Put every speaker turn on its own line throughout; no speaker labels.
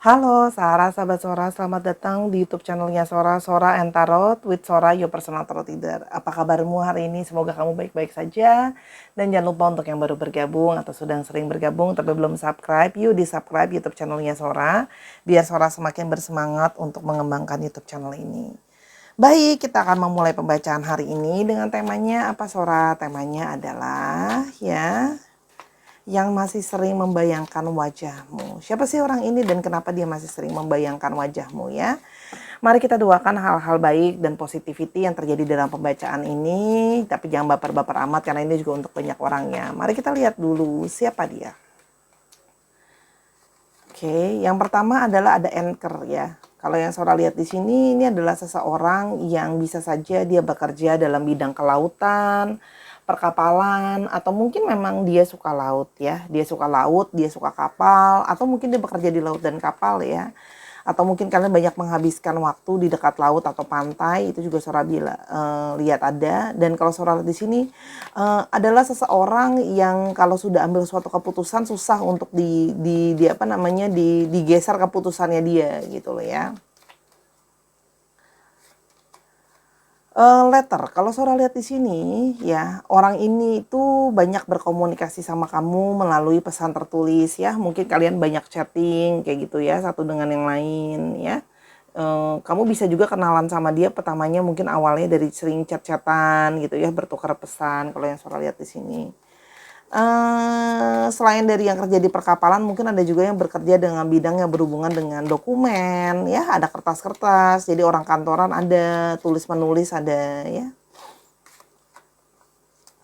Halo Sarah, sahabat Sora, selamat datang di YouTube channelnya Sora, Sora and Tarot with Sora, your personal tarot reader. Apa kabarmu hari ini? Semoga kamu baik-baik saja. Dan jangan lupa untuk yang baru bergabung atau sedang sering bergabung tapi belum subscribe, yuk di subscribe YouTube channelnya Sora, biar Sora semakin bersemangat untuk mengembangkan YouTube channel ini. Baik, kita akan memulai pembacaan hari ini dengan temanya apa Sora? Temanya adalah yang masih sering membayangkan wajahmu. Siapa sih orang ini dan kenapa dia masih sering membayangkan wajahmu ya? Mari kita doakan hal-hal baik dan positivity yang terjadi dalam pembacaan ini. Tapi jangan baper-baper amat karena ini juga untuk banyak orangnya. Mari kita lihat dulu siapa dia. Oke, yang pertama adalah ada anchor ya. Kalau yang Sora lihat di sini, ini adalah seseorang yang bisa saja dia bekerja dalam bidang kelautan, perkapalan, atau mungkin memang dia suka laut ya. Dia suka laut, dia suka kapal, atau mungkin dia bekerja di laut dan kapal ya. Atau mungkin kalian banyak menghabiskan waktu di dekat laut atau pantai, itu juga Sora lihat ada. Dan kalau Sora lihat di sini adalah seseorang yang kalau sudah ambil suatu keputusan susah untuk digeser keputusannya dia gitu loh ya. Letter, kalau Sora lihat di sini ya, orang ini itu banyak berkomunikasi sama kamu melalui pesan tertulis ya. Mungkin kalian banyak chatting kayak gitu ya, satu dengan yang lain ya. Kamu bisa juga kenalan sama dia pertamanya mungkin awalnya dari sering chat-chatan gitu ya, bertukar pesan kalau yang Sora lihat di sini. Selain dari yang kerja di perkapalan, mungkin ada juga yang bekerja dengan bidang yang berhubungan dengan dokumen ya, ada kertas-kertas, jadi orang kantoran ada, tulis menulis ada ya.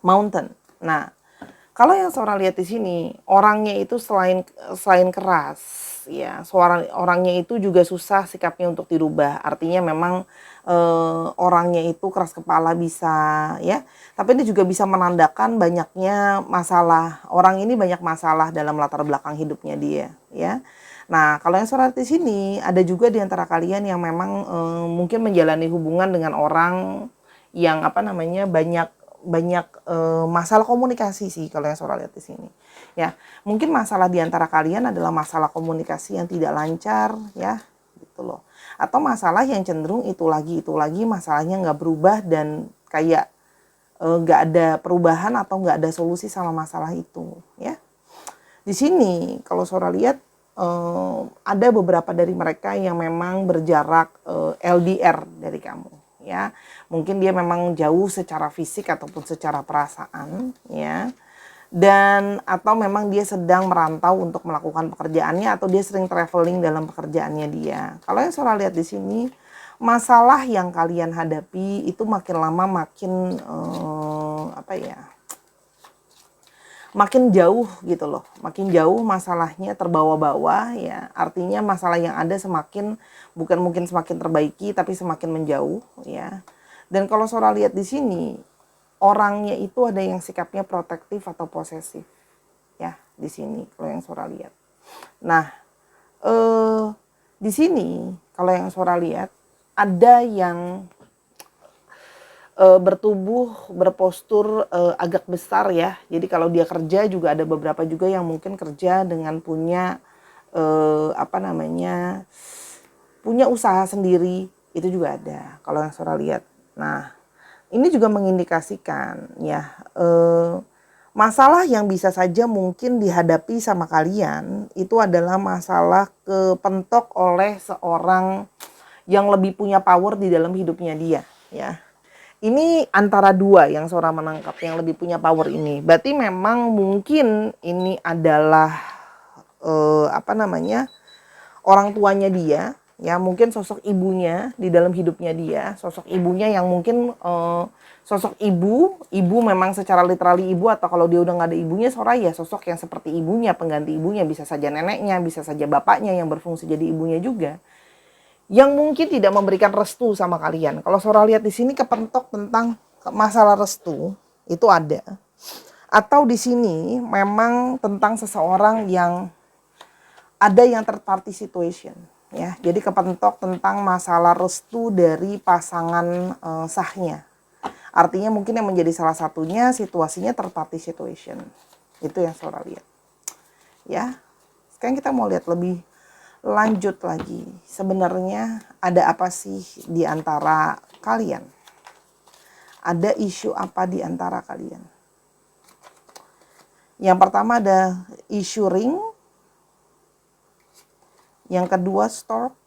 Mountain. Nah, kalau yang Sora lihat di sini, orangnya itu selain keras ya, orangnya itu juga susah sikapnya untuk dirubah. Artinya memang orangnya itu keras kepala bisa ya, tapi ini juga bisa menandakan banyaknya masalah. Orang ini banyak masalah dalam latar belakang hidupnya dia ya. Nah, kalau yang Sora lihat di sini, ada juga di antara kalian yang memang mungkin menjalani hubungan dengan orang yang banyak masalah komunikasi sih kalau yang Sora lihat di sini. Ya, mungkin masalah di antara kalian adalah masalah komunikasi yang tidak lancar ya, gitu loh. Atau masalah yang cenderung itu lagi masalahnya nggak berubah dan kayak nggak ada perubahan atau nggak ada solusi sama masalah itu ya. Di sini kalau Sora lihat ada beberapa dari mereka yang memang berjarak LDR dari kamu ya, mungkin dia memang jauh secara fisik ataupun secara perasaan ya, dan atau memang dia sedang merantau untuk melakukan pekerjaannya atau dia sering traveling dalam pekerjaannya dia. Kalau yang Sora lihat di sini, masalah yang kalian hadapi itu makin lama makin makin jauh gitu loh, makin jauh masalahnya terbawa-bawa ya, artinya masalah yang ada bukan mungkin semakin terbaiki tapi semakin menjauh ya. Dan kalau Sora lihat di sini, orangnya itu ada yang sikapnya protektif atau posesif ya di sini kalau yang Sora lihat. Nah, di sini kalau yang Sora lihat ada yang berpostur agak besar ya. Jadi kalau dia kerja juga ada beberapa juga yang mungkin kerja dengan punya punya usaha sendiri, itu juga ada kalau yang Sora lihat. Nah, ini juga mengindikasikan ya masalah yang bisa saja mungkin dihadapi sama kalian itu adalah masalah kepentok oleh seorang yang lebih punya power di dalam hidupnya dia ya. Ini antara dua yang Sora menangkap yang lebih punya power ini. Berarti memang mungkin ini adalah orang tuanya dia, ya mungkin sosok ibunya di dalam hidupnya dia, sosok ibunya yang mungkin sosok ibu memang secara literally ibu, atau kalau dia udah nggak ada ibunya Sora ya sosok yang seperti ibunya, pengganti ibunya, bisa saja neneknya, bisa saja bapaknya yang berfungsi jadi ibunya juga, yang mungkin tidak memberikan restu sama kalian. Kalau Sora lihat di sini kepentok tentang masalah restu itu ada. Atau di sini memang tentang seseorang yang ada yang third party situation ya. Jadi kepentok tentang masalah restu dari pasangan sahnya. Artinya mungkin yang menjadi salah satunya situasinya third party situation. Itu yang Sora lihat. Ya. Sekarang kita mau lihat lebih Lanjut lagi, sebenarnya ada apa sih di antara kalian? Ada isu apa di antara kalian? Yang pertama ada isu ring, yang kedua stork,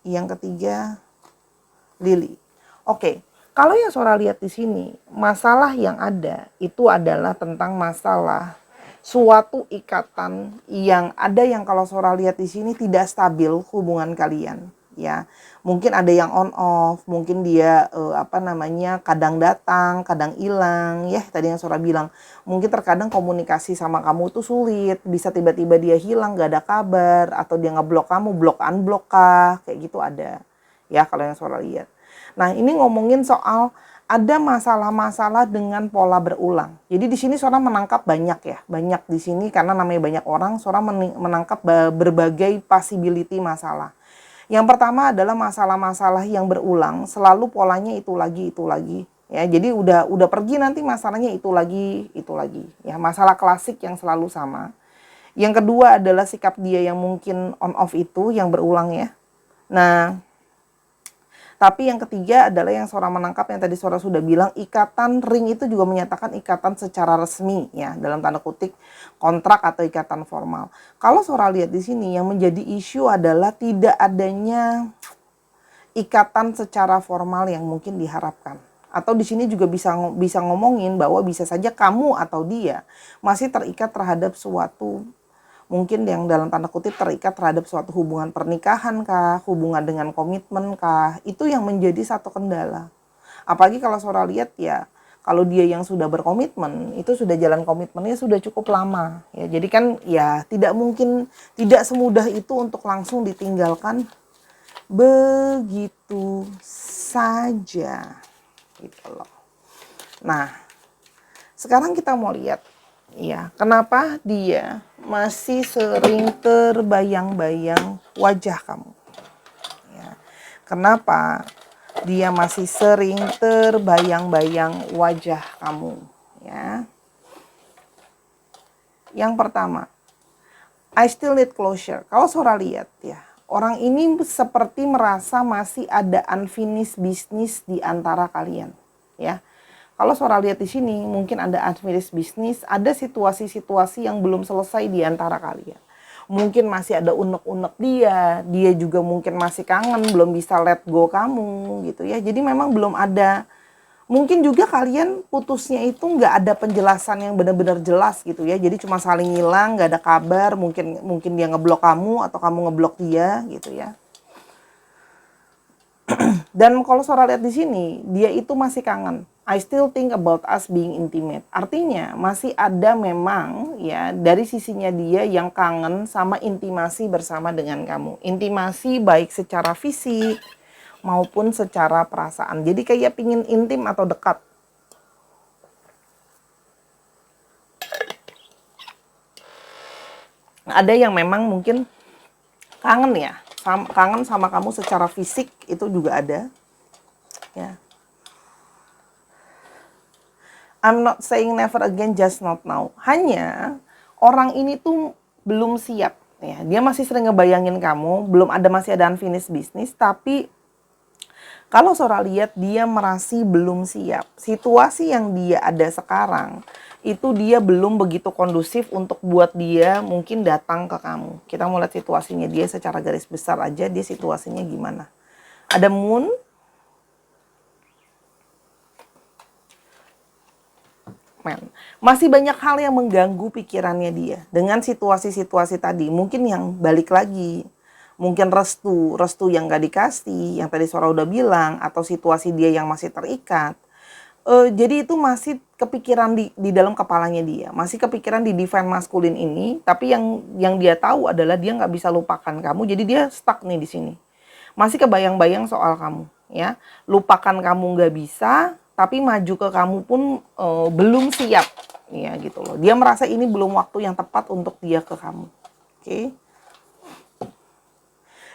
yang ketiga lily. Oke, kalau yang Sora lihat di sini, masalah yang ada itu adalah tentang masalah suatu ikatan yang ada, yang kalau Sora lihat di sini tidak stabil hubungan kalian, ya. Mungkin ada yang on off, mungkin dia kadang datang, kadang hilang, ya. Tadi yang Sora bilang, mungkin terkadang komunikasi sama kamu tuh sulit, bisa tiba-tiba dia hilang, gak ada kabar, atau dia ngeblok kamu, blok unblock kah, kayak gitu ada. Ya, kalau yang Sora lihat. Nah, ini ngomongin soal ada masalah-masalah dengan pola berulang. Jadi di sini Sora menangkap banyak ya, banyak di sini karena namanya banyak orang, Sora menangkap berbagai possibility masalah. Yang pertama adalah masalah-masalah yang berulang, selalu polanya itu lagi. Ya, jadi udah pergi nanti masalahnya itu lagi. Ya, masalah klasik yang selalu sama. Yang kedua adalah sikap dia yang mungkin on off itu yang berulang ya. Nah, tapi yang ketiga adalah yang Sora menangkap, yang tadi Sora sudah bilang, ikatan ring itu juga menyatakan ikatan secara resmi ya, dalam tanda kutip kontrak atau ikatan formal. Kalau Sora lihat di sini yang menjadi isu adalah tidak adanya ikatan secara formal yang mungkin diharapkan. Atau di sini juga bisa ngomongin bahwa bisa saja kamu atau dia masih terikat terhadap suatu, mungkin yang dalam tanda kutip terikat terhadap suatu hubungan pernikahan kah, hubungan dengan komitmen kah, itu yang menjadi satu kendala. Apalagi kalau Sora lihat ya, kalau dia yang sudah berkomitmen, itu sudah jalan komitmennya sudah cukup lama. Ya, jadi kan ya tidak mungkin, tidak semudah itu untuk langsung ditinggalkan begitu saja. Gitu loh. Nah, sekarang kita mau lihat ya, kenapa dia masih sering terbayang-bayang wajah kamu. Ya. Kenapa dia masih sering terbayang-bayang wajah kamu. Ya. Yang pertama, I still need closure. Kalau Sora lihat ya, orang ini seperti merasa masih ada unfinished business di antara kalian. Ya. Kalau Sora lihat di sini, mungkin ada unfinished business, ada situasi-situasi yang belum selesai di antara kalian. Mungkin masih ada unek-unek dia juga mungkin masih kangen, belum bisa let go kamu gitu ya. Jadi memang belum ada, mungkin juga kalian putusnya itu nggak ada penjelasan yang benar-benar jelas gitu ya. Jadi cuma saling hilang, nggak ada kabar, mungkin dia ngeblok kamu atau kamu ngeblok dia gitu ya. Dan kalau Sora lihat di sini, dia itu masih kangen. I still think about us being intimate. Artinya masih ada memang ya dari sisinya dia yang kangen sama intimasi bersama dengan kamu. Intimasi baik secara fisik maupun secara perasaan. Jadi kayak pingin intim atau dekat. Ada yang memang mungkin kangen ya, kangen sama kamu secara fisik, itu juga ada. Ya. I'm not saying never again, just not now. Hanya orang ini tuh belum siap. Ya, dia masih sering ngebayangin kamu, masih ada unfinished business, tapi kalau Sora lihat dia masih belum siap. Situasi yang dia ada sekarang, itu dia belum begitu kondusif untuk buat dia mungkin datang ke kamu. Kita mau lihat situasinya dia secara garis besar aja, dia situasinya gimana. Ada moon, masih banyak hal yang mengganggu pikirannya dia dengan situasi-situasi tadi. Mungkin yang balik lagi, mungkin restu yang gak dikasih, yang tadi Sora udah bilang, atau situasi dia yang masih terikat. Jadi itu masih kepikiran di dalam kepalanya dia, masih kepikiran di divine masculine ini. Tapi yang dia tahu adalah dia nggak bisa lupakan kamu, jadi dia stuck nih di sini. Masih kebayang-bayang soal kamu, ya. Lupakan kamu nggak bisa, tapi maju ke kamu pun belum siap, ya gitu loh. Dia merasa ini belum waktu yang tepat untuk dia ke kamu. Oke.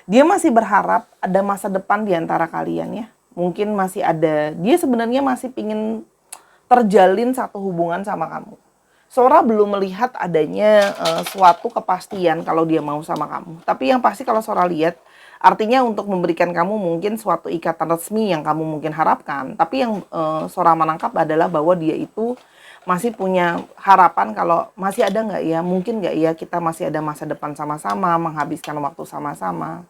Dia masih berharap ada masa depan di antara kalian ya. Mungkin masih ada, dia sebenarnya masih pingin terjalin satu hubungan sama kamu. Sora belum melihat adanya suatu kepastian kalau dia mau sama kamu. Tapi yang pasti kalau Sora lihat, artinya untuk memberikan kamu mungkin suatu ikatan resmi yang kamu mungkin harapkan. Tapi yang Sora menangkap adalah bahwa dia itu masih punya harapan kalau masih ada nggak ya, mungkin nggak ya kita masih ada masa depan sama-sama, menghabiskan waktu sama-sama.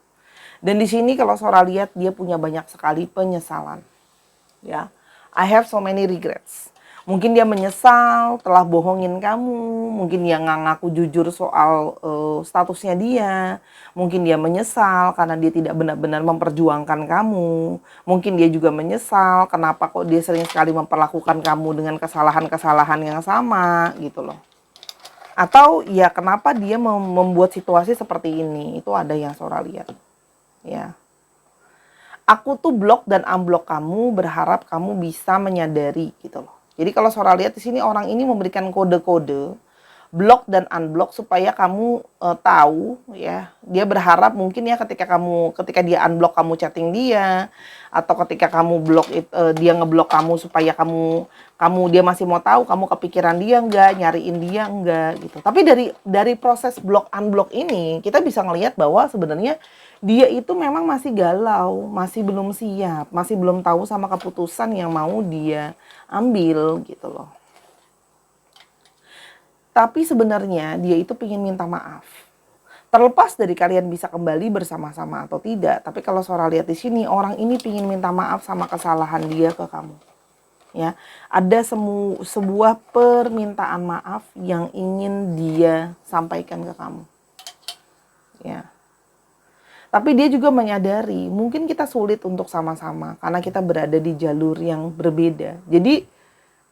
Dan di sini kalau Sora lihat dia punya banyak sekali penyesalan. Ya, I have so many regrets. Mungkin dia menyesal telah bohongin kamu, mungkin dia nggak ngaku jujur soal statusnya dia, mungkin dia menyesal karena dia tidak benar-benar memperjuangkan kamu, mungkin dia juga menyesal kenapa kok dia sering sekali memperlakukan kamu dengan kesalahan-kesalahan yang sama gitu loh. Atau ya kenapa dia membuat situasi seperti ini, itu ada yang Sora lihat. Ya. Aku tuh blok dan unblock kamu, berharap kamu bisa menyadari gitu loh. Jadi kalau Sora lihat di sini orang ini memberikan kode-kode block dan unblock supaya kamu tahu ya. Dia berharap mungkin ya ketika dia unblock kamu chatting dia atau ketika kamu dia ngeblok kamu supaya dia masih mau tahu kamu kepikiran dia enggak, nyariin dia enggak gitu. Tapi dari proses block unblock ini kita bisa ngelihat bahwa sebenarnya dia itu memang masih galau, masih belum siap, masih belum tahu sama keputusan yang mau dia ambil gitu loh. Tapi sebenarnya dia itu pengen minta maaf. Terlepas dari kalian bisa kembali bersama-sama atau tidak, tapi kalau Sora lihat di sini orang ini pengen minta maaf sama kesalahan dia ke kamu. Ya, ada sebuah permintaan maaf yang ingin dia sampaikan ke kamu. Ya. Tapi dia juga menyadari mungkin kita sulit untuk sama-sama karena kita berada di jalur yang berbeda. Jadi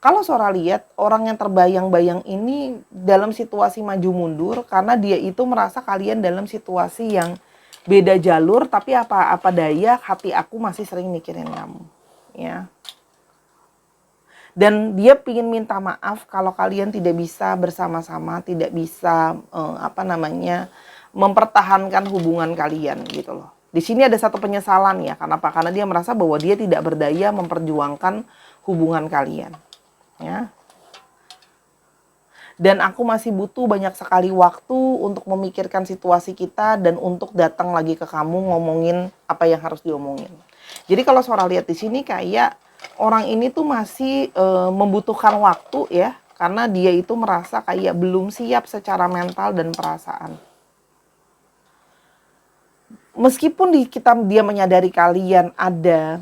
kalau Sora lihat orang yang terbayang-bayang ini dalam situasi maju mundur karena dia itu merasa kalian dalam situasi yang beda jalur, tapi apa daya hati aku masih sering mikirin kamu. Ya. Dan dia ingin minta maaf kalau kalian tidak bisa bersama-sama, tidak bisa mempertahankan hubungan kalian gitu loh. Di sini ada satu penyesalan ya, kenapa? Karena dia merasa bahwa dia tidak berdaya memperjuangkan hubungan kalian. Ya. Dan aku masih butuh banyak sekali waktu untuk memikirkan situasi kita dan untuk datang lagi ke kamu ngomongin apa yang harus diomongin. Jadi kalau Sora lihat di sini kayak orang ini tuh masih membutuhkan waktu ya, karena dia itu merasa kayak belum siap secara mental dan perasaan. Meskipun dia menyadari kalian ada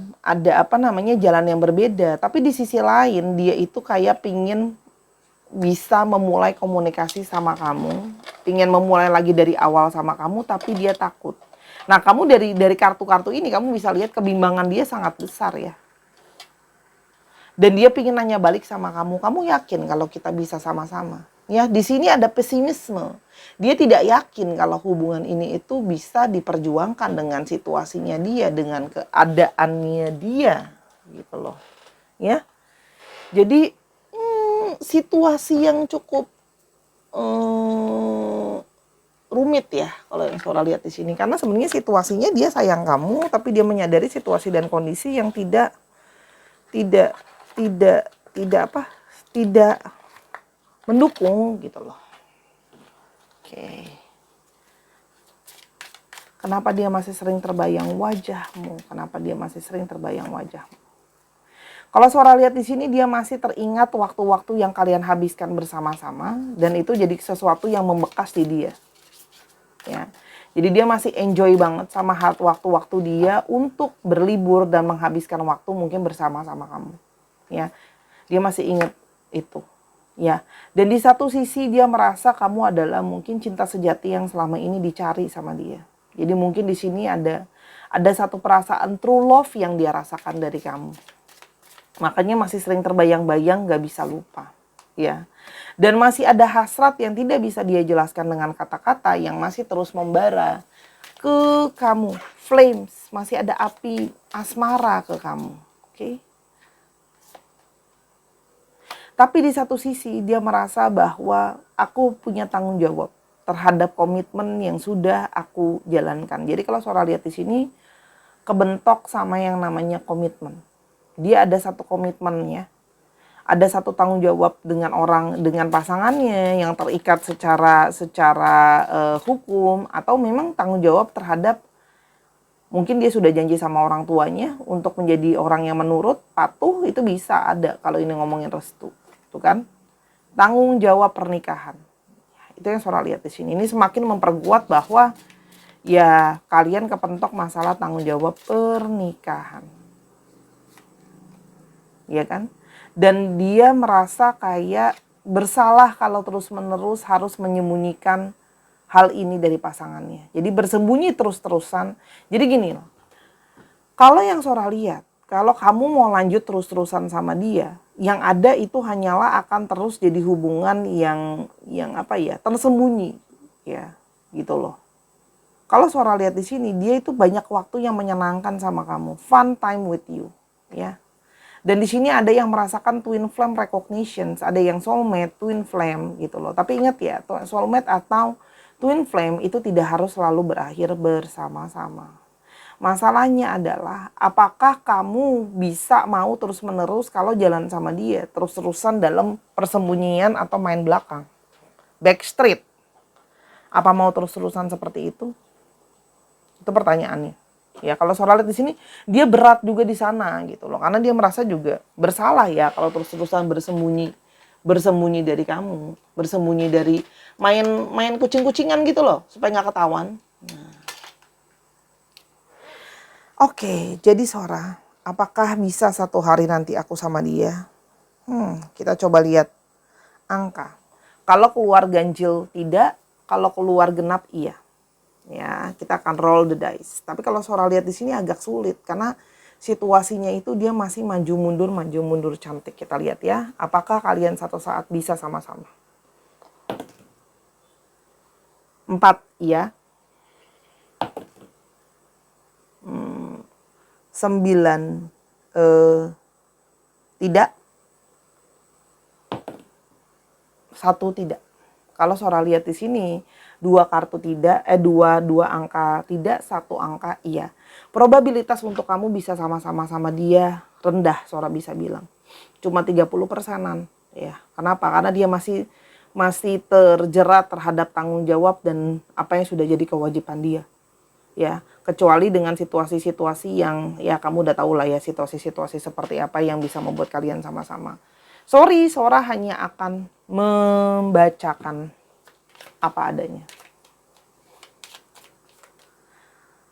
jalan yang berbeda, tapi di sisi lain dia itu kayak pingin bisa memulai komunikasi sama kamu, pingin memulai lagi dari awal sama kamu, tapi dia takut. Nah, kamu dari kartu-kartu ini kamu bisa lihat kebimbangan dia sangat besar ya. Dan dia pingin nanya balik sama kamu yakin kalau kita bisa sama-sama? Ya, di sini ada pesimisme. Dia tidak yakin kalau hubungan ini itu bisa diperjuangkan dengan situasinya dia, dengan keadaannya dia, gitu loh. Ya. Jadi situasi yang cukup rumit ya kalau yang Sora lihat di sini, karena sebenarnya situasinya dia sayang kamu, tapi dia menyadari situasi dan kondisi yang tidak mendukung gitu loh. Oke. Kenapa dia masih sering terbayang wajahmu? Kenapa dia masih sering terbayang wajahmu? Kalau Sora lihat di sini dia masih teringat waktu-waktu yang kalian habiskan bersama-sama dan itu jadi sesuatu yang membekas di dia. Ya. Jadi dia masih enjoy banget sama waktu-waktu dia untuk berlibur dan menghabiskan waktu mungkin bersama-sama kamu. Ya. Dia masih ingat itu. Ya. Dan di satu sisi dia merasa kamu adalah mungkin cinta sejati yang selama ini dicari sama dia. Jadi mungkin di sini ada satu perasaan true love yang dia rasakan dari kamu. Makanya masih sering terbayang-bayang, gak bisa lupa. Ya. Dan masih ada hasrat yang tidak bisa dia jelaskan dengan kata-kata yang masih terus membara ke kamu. Flames, masih ada api asmara ke kamu. Oke. Tapi di satu sisi dia merasa bahwa aku punya tanggung jawab terhadap komitmen yang sudah aku jalankan. Jadi kalau Sora lihat di sini kebentok sama yang namanya komitmen. Dia ada satu komitmennya. ada satu tanggung jawab dengan pasangannya yang terikat secara hukum, atau memang tanggung jawab terhadap, mungkin dia sudah janji sama orang tuanya untuk menjadi orang yang menurut, patuh, itu bisa ada kalau ini ngomongin restu. Tuh kan? Tanggung jawab pernikahan. Itu yang Sora lihat di sini. Ini semakin memperkuat bahwa ya kalian kepentok masalah tanggung jawab pernikahan. Ya kan? Dan dia merasa kayak bersalah kalau terus-menerus harus menyembunyikan hal ini dari pasangannya. Jadi bersembunyi terus-terusan. Jadi gini loh. Kalau yang Sora lihat, kalau kamu mau lanjut terus-terusan sama dia, yang ada itu hanyalah akan terus jadi hubungan yang apa ya, tersembunyi, ya, gitu loh. Kalau Sora lihat di sini, dia itu banyak waktu yang menyenangkan sama kamu, fun time with you, ya. Dan di sini ada yang merasakan twin flame recognition, ada yang soulmate, twin flame gitu loh. Tapi ingat ya, soulmate atau twin flame itu tidak harus selalu berakhir bersama-sama. Masalahnya adalah apakah kamu bisa mau terus-menerus kalau jalan sama dia, terus-terusan dalam persembunyian atau main belakang, backstreet. Apa mau terus-terusan seperti itu? Itu pertanyaannya. Ya, kalau Sora lihat di sini, dia berat juga di sana gitu loh. Karena dia merasa juga bersalah ya kalau terus-terusan bersembunyi dari kamu, bersembunyi dari main kucing-kucingan gitu loh, supaya nggak ketahuan. Oke, jadi Sora, apakah bisa satu hari nanti aku sama dia? Kita coba lihat angka. Kalau keluar ganjil tidak, kalau keluar genap iya. Ya, kita akan roll the dice. Tapi kalau Sora lihat di sini agak sulit karena situasinya itu dia masih maju mundur cantik. Kita lihat ya, apakah kalian satu saat bisa sama-sama? 4 iya. 9 tidak. 1 tidak. Kalau Sora lihat di sini, 2 kartu tidak, dua angka tidak, 1 angka iya. Probabilitas untuk kamu bisa sama-sama sama dia rendah, Sora bisa bilang. Cuma 30%-an, ya. Kenapa? Karena dia masih terjerat terhadap tanggung jawab dan apa yang sudah jadi kewajiban dia. Ya, kecuali dengan situasi-situasi yang ya kamu udah tahu lah ya, situasi-situasi seperti apa yang bisa membuat kalian sama-sama. Sorry, Sora hanya akan membacakan apa adanya.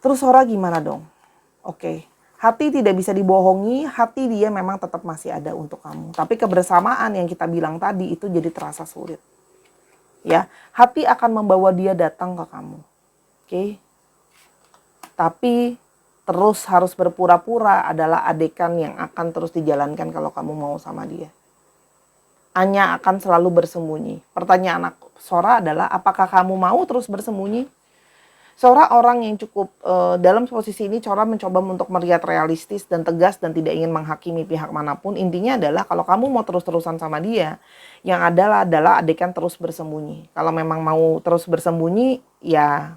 Terus Sora gimana dong? Oke, hati tidak bisa dibohongi, hati dia memang tetap masih ada untuk kamu. Tapi kebersamaan yang kita bilang tadi itu jadi terasa sulit. Ya, hati akan membawa dia datang ke kamu. Oke. Tapi terus harus berpura-pura adalah adegan yang akan terus dijalankan kalau kamu mau sama dia. Anya akan selalu bersembunyi. Pertanyaan Sora adalah apakah kamu mau terus bersembunyi? Sora orang yang cukup dalam posisi ini Sora mencoba untuk melihat realistis dan tegas dan tidak ingin menghakimi pihak manapun. Intinya adalah kalau kamu mau terus-terusan sama dia, yang adalah adegan terus bersembunyi. Kalau memang mau terus bersembunyi, ya,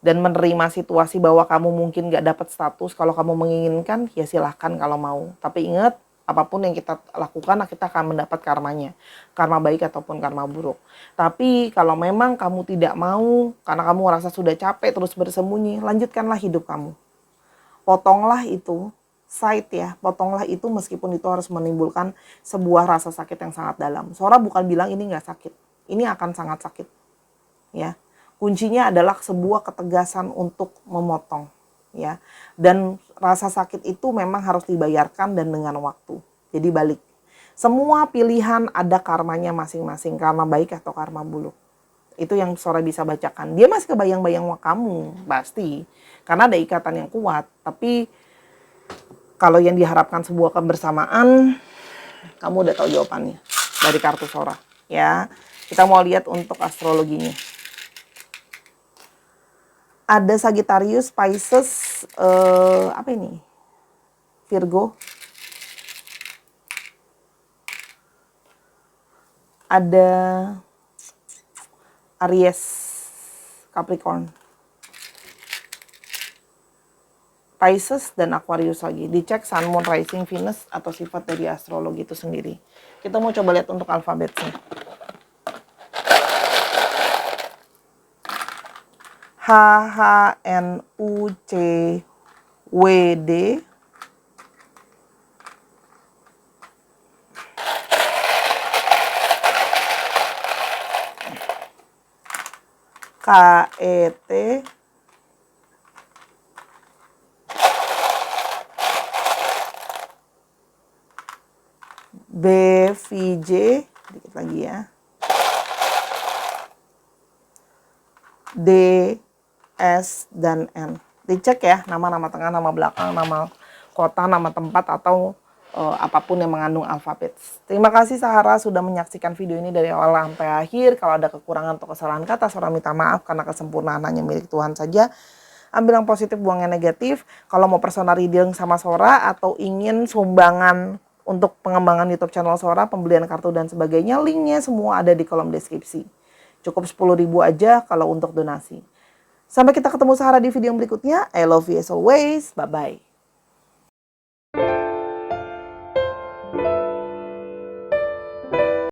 dan menerima situasi bahwa kamu mungkin gak dapat status, kalau kamu menginginkan ya silahkan kalau mau. Tapi ingat, apapun yang kita lakukan kita akan mendapat karmanya, karma baik ataupun karma buruk. Tapi kalau memang kamu tidak mau karena kamu merasa sudah capek terus bersembunyi, lanjutkanlah hidup kamu. Potonglah itu side ya, potonglah itu meskipun itu harus menimbulkan sebuah rasa sakit yang sangat dalam. Sora bukan bilang ini gak sakit, ini akan sangat sakit ya. Kuncinya adalah sebuah ketegasan untuk memotong, ya. Dan rasa sakit itu memang harus dibayarkan dan dengan waktu. Jadi balik. Semua pilihan ada karmanya masing-masing, karma baik atau karma buruk. Itu yang Sora bisa bacakan. Dia masih kebayang-bayang kamu, pasti. Karena ada ikatan yang kuat. Tapi kalau yang diharapkan sebuah kebersamaan, kamu udah tahu jawabannya dari kartu Sora, ya. Kita mau lihat untuk astrologinya. Ada Sagittarius, Pisces, apa ini? Virgo. Ada Aries, Capricorn. Pisces dan Aquarius lagi. Dicek Sun, Moon, Rising, Venus atau sifat dari astrologi itu sendiri. Kita mau coba lihat untuk alfabetnya. H, H, N, U, C, W, D, K, E, T, B, V, J, dikit lagi ya, D, S, dan N. Dicek ya, nama-nama tengah, nama belakang, nama kota, nama tempat, atau apapun yang mengandung alfabet. Terima kasih Sahara sudah menyaksikan video ini dari awal sampai akhir. Kalau ada kekurangan atau kesalahan kata, Sora minta maaf karena kesempurnaan hanya milik Tuhan saja. Ambil yang positif, buang yang negatif. Kalau mau personal reading sama Sora atau ingin sumbangan untuk pengembangan YouTube channel Sora, pembelian kartu dan sebagainya, linknya semua ada di kolom deskripsi. Cukup 10.000 aja kalau untuk donasi. Sampai kita ketemu Sahara di video berikutnya. I love you as always. Bye-bye.